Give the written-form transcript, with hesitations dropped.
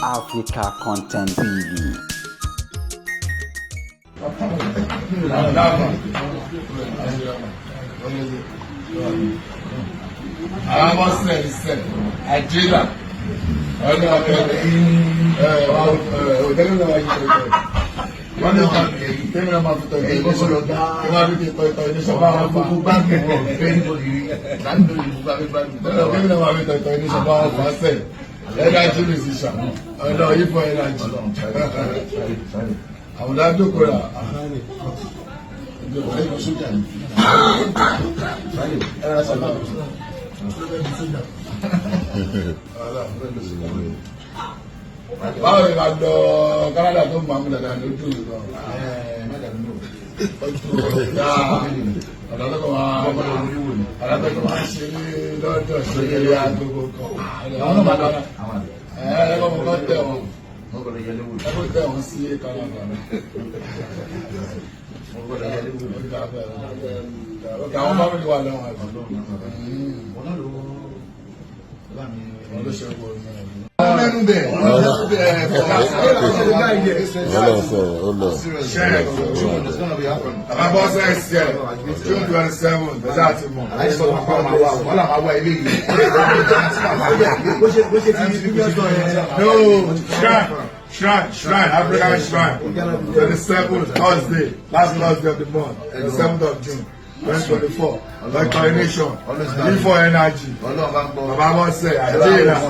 Africa Content TV. I must say, I did that. Wọ́n ní ọ̀gá tẹ́mi náà máa fi tọ́ ìtọ́ ìdí sọ̀rọ̀ kí wọ́n á fi tọ́ ìtọ́ ìdí sọ̀rọ̀ àwọn gbogbo báńkì wọn bẹ́ẹ̀ níbo ni láńdó ìlú báńkì tẹ́mi náà máa fi tọ́ ìtọ́ ìdí sọ̀rọ̀ àwọn fàṣẹ ẹ̀dájú lè sì ṣà ọ̀dọ̀ yìí fọ ẹ̀dájú àwọn dájú kò rà báwo ni ma lọ Canada tó máa mú dada lójú ìlú ọ̀dọ́dọ́kọ̀ máa ṣe ní lọ́dọ̀ ṣẹlẹ̀ agogo kan àwọn náà máa dáná ẹ̀ẹ́dẹ́gbọ́n mo kọ́ tẹ̀ wọ́n ẹ̀kọ́ tẹ̀ wọ́n sí Canada àwọn fámìlì wà lọ́wọ́ ẹ̀kọ́ June 27th, that's it. I just want to call my wife. All I'm away, no, shrine, African shrine. 27th, Thursday, last Thursday of the month, the 7th of June. 2024, like coronation, before energy. Baba won't say, I did that.